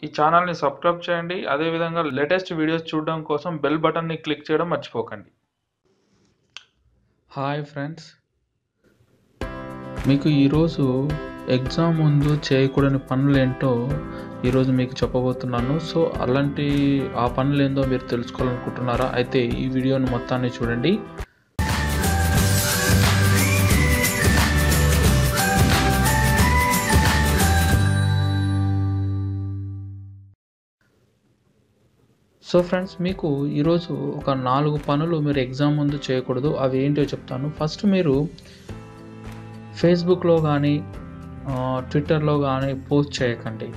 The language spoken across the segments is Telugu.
ఈ ఛానల్ని సబ్స్క్రైబ్ చేయండి. అదేవిధంగా లేటెస్ట్ వీడియోస్ చూడడం కోసం బెల్ బటన్ని క్లిక్ చేయడం మర్చిపోకండి. హాయ్ ఫ్రెండ్స్, మీకు ఈరోజు ఎగ్జామ్ ముందు చేయకూడని పనులు ఏంటో ఈరోజు మీకు చెప్పబోతున్నాను. సో అలాంటి ఆ పనులు ఏందో మీరు తెలుసుకోవాలనుకుంటున్నారా? అయితే ఈ వీడియోని మొత్తాన్ని చూడండి. సో ఫ్రెండ్స్, మీకు ఈరోజు ఒక 4 పనులు మీరు ఎగ్జామ్ ముందు చేయకూడదు. అవి ఏంటో చెప్తాను. ఫస్ట్, మీరు ఫేస్బుక్లో కానీ ట్విట్టర్లో కానీ పోస్ట్ చేయకండి.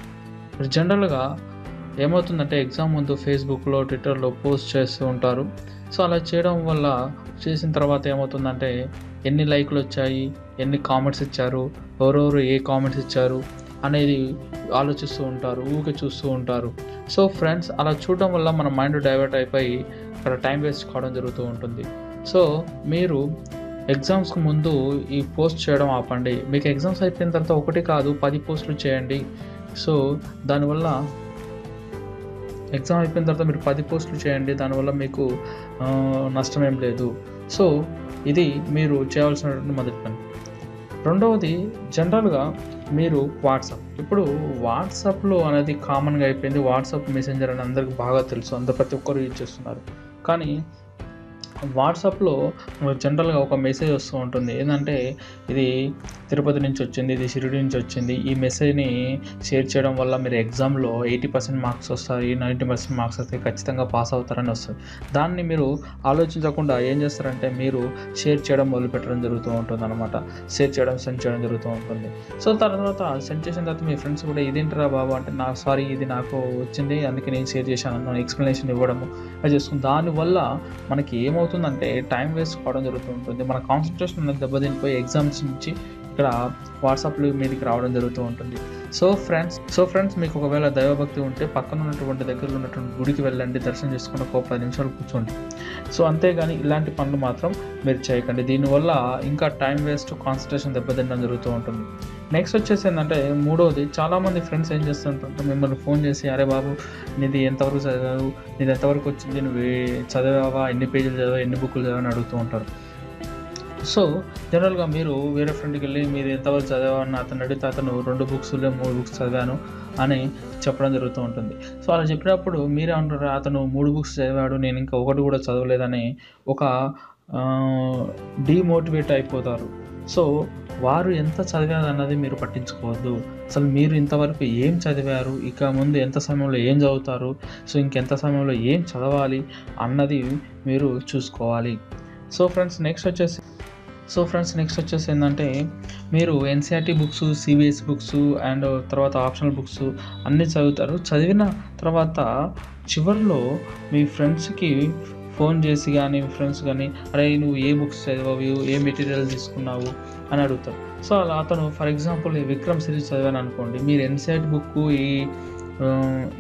జనరల్గా ఏమవుతుందంటే ఎగ్జామ్ ముందు ఫేస్బుక్లో ట్విట్టర్లో పోస్ట్ చేస్తూ ఉంటారు. సో అలా చేయడం వల్ల చేసిన తర్వాత ఏమవుతుందంటే ఎన్ని లైక్లు వచ్చాయి, ఎన్ని కామెంట్స్ ఇచ్చారు, ఎవరెవరు ఏ కామెంట్స్ ఇచ్చారు అనేది ఆలోచిస్తూ ఉంటారు, ఊరికే చూస్తూ ఉంటారు. సో ఫ్రెండ్స్, అలా చూడడం వల్ల మన మైండ్ డైవర్ట్ అయిపోయి అక్కడ టైం వేస్ట్ కావడం జరుగుతూ ఉంటుంది. సో మీరు ఎగ్జామ్స్కి ముందు ఈ పోస్ట్ చేయడం ఆపండి. మీకు ఎగ్జామ్స్ అయిపోయిన తర్వాత 1 కాదు 10 పోస్టులు చేయండి. సో దానివల్ల ఎగ్జామ్ అయిపోయిన తర్వాత మీరు 10 పోస్టులు చేయండి. దానివల్ల మీకు నష్టం ఏం లేదు. సో ఇది మీరు చేయవలసినటువంటి మొదటి పని. రెండవది, జనరల్గా మీరు ఇప్పుడు వాట్సాప్లో అనేది కామన్గా అయిపోయింది. వాట్సాప్ మెసెంజర్ అని అందరికీ బాగా తెలుసు, ప్రతి ఒక్కరు యూజ్ చేస్తున్నారు. కానీ వాట్సాప్లో జనరల్గా ఒక మెసేజ్ వస్తూ ఉంటుంది. ఏంటంటే ఇది తిరుపతి నుంచి వచ్చింది, ఇది షిరిడి నుంచి వచ్చింది, ఈ మెసేజ్ని షేర్ చేయడం వల్ల మీరు ఎగ్జామ్లో 80% మార్క్స్ వస్తాయి, 90% మార్క్స్ వస్తాయి, ఖచ్చితంగా పాస్ అవుతారని వస్తుంది. దాన్ని మీరు ఆలోచించకుండా ఏం చేస్తారంటే మీరు షేర్ చేయడం మొదలుపెట్టడం జరుగుతూ ఉంటుంది అనమాట. సెండ్ చేయడం జరుగుతూ ఉంటుంది. సో తర్వాత సెండ్ చేసిన తర్వాత మీ ఫ్రెండ్స్ కూడా ఇదేంటిరా బాబు అంటే ఇది నాకు వచ్చింది, అందుకే నేను షేర్ చేశాను ఎక్స్ప్లెనేషన్ ఇవ్వడము అది చేసుకుని, దానివల్ల మనకి ఏమవుతుందంటే టైం వేస్ట్ కావడం జరుగుతూ ఉంటుంది. మన కాన్సన్ట్రేషన్ అనేది దెబ్బతినిపోయి ఎగ్జామ్స్ నుంచి ఇక్కడ వాట్సాప్లో మీదకి రావడం జరుగుతూ ఉంటుంది. సో ఫ్రెండ్స్ మీకు ఒకవేళ దైవభక్తి ఉంటే పక్కన ఉన్నటువంటి దగ్గరలో ఉన్నటువంటి గుడికి వెళ్ళండి, దర్శనం చేసుకుని ఒక 10 నిమిషాలు కూర్చోండి. సో అంతేగాని ఇలాంటి పనులు మాత్రం మీరు చేయకండి. దీనివల్ల ఇంకా టైం వేస్ట్, కాన్సన్ట్రేషన్ దెబ్బతినడం జరుగుతూ ఉంటుంది. నెక్స్ట్ వచ్చేసి ఏంటంటే మూడవది, చాలామంది ఫ్రెండ్స్ ఏం చేస్తుంటారంటే మిమ్మల్ని ఫోన్ చేసి అరే బాబు నీది ఎంతవరకు చదివావు, నీది ఎంతవరకు వచ్చింది, నువ్వు చదివావా, ఎన్ని పేజీలు చదివా, ఎన్ని బుక్కులు చదివా అని అడుగుతూ ఉంటారు. సో జనరల్గా మీరు వేరే ఫ్రెండ్కి వెళ్ళి మీరు ఎంతవరకు చదివాను అతను అడిగితే అతను 2 బుక్స్ 3 బుక్స్ చదివాను అని చెప్పడం జరుగుతూ ఉంటుంది. సో అలా చెప్పినప్పుడు మీరే అంటారు అతను 3 బుక్స్ చదివాడు, నేను ఇంకా 1 కూడా చదవలేదని ఒక డీమోటివేట్ అయిపోతారు. సో వారు ఎంత చదివారు అన్నది మీరు పట్టించుకోవద్దు. అసలు మీరు ఇంతవరకు ఏం చదివారు, ఇక ముందు ఎంత సమయంలో ఏం చదువుతారు, సో ఇంకెంత సమయంలో ఏం చదవాలి అన్నది మీరు చూసుకోవాలి. సో ఫ్రెండ్స్ నెక్స్ట్ వచ్చేసి ఏంటంటే మీరు NCERT books, CBSE books and తర్వాత ఆప్షనల్ బుక్స్ అన్నీ చదువుతారు. చదివిన తర్వాత చివరిలో మీ ఫ్రెండ్స్కి ఫోన్ చేసి కానీ మీ ఫ్రెండ్స్ కానీ అరే నువ్వు ఏ బుక్స్ చదివావు, ఏ మెటీరియల్ తీసుకున్నావు అని అడుగుతారు. సో అలా అతను ఫర్ ఎగ్జాంపుల్ ఈ విక్రమ్ సిరీస్ చదివాను అనుకోండి, మీరు ఎన్సీఆర్టీ బుక్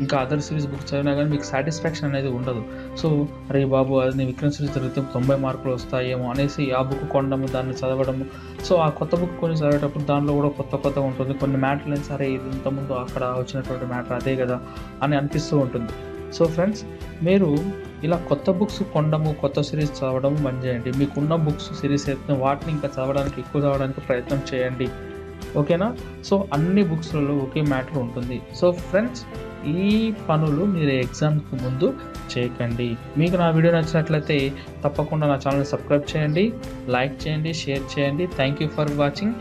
ఇంకా అదర్ సిరీస్ బుక్ చదివినా కానీ మీకు సాటిస్ఫాక్షన్ అనేది ఉండదు. సో అరే బాబు అది విక్రమ్ సిరీస్ చదివితే 90 మార్కులు వస్తాయేమో అనేసి ఆ బుక్ కొనడము, దాన్ని చదవడము. సో ఆ కొత్త బుక్ కొని చదివేటప్పుడు దానిలో కూడా కొత్త ఉంటుంది. కొన్ని మ్యాటర్లు సరే ఇది ఇంతకుముందు అక్కడ వచ్చినటువంటి మ్యాటర్ అదే కదా అని అనిపిస్తూ ఉంటుంది. సో ఫ్రెండ్స్, మీరు ఇలా కొత్త బుక్స్ కొనడము, కొత్త సిరీస్ చదవడము బంద్ చేయండి. మీకున్న బుక్స్ సిరీస్ అయితే వాటిని ఇంకా ఎక్కువ చదవడానికి ప్రయత్నం చేయండి. ఓకేనా? సో అన్ని బుక్స్లలో ఒకే మ్యాటర్ ఉంటుంది. సో ఫ్రెండ్స్, ఈ పనులు మీరు ఎగ్జామ్కి ముందు చేయకండి. మీకు నా వీడియో నచ్చినట్లయితే తప్పకుండా నా ఛానల్ని సబ్స్క్రైబ్ చేయండి, లైక్ చేయండి, షేర్ చేయండి. Thank you for watching.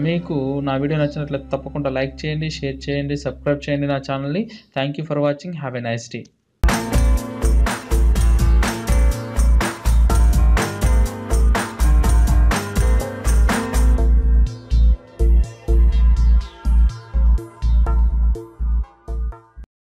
మీకు నా వీడియో నచ్చినట్లయితే తప్పకుండా లైక్ చేయండి, షేర్ చేయండి, సబ్స్క్రైబ్ చేయండి నా ఛానల్ని. Thank you for watching. Have a nice day.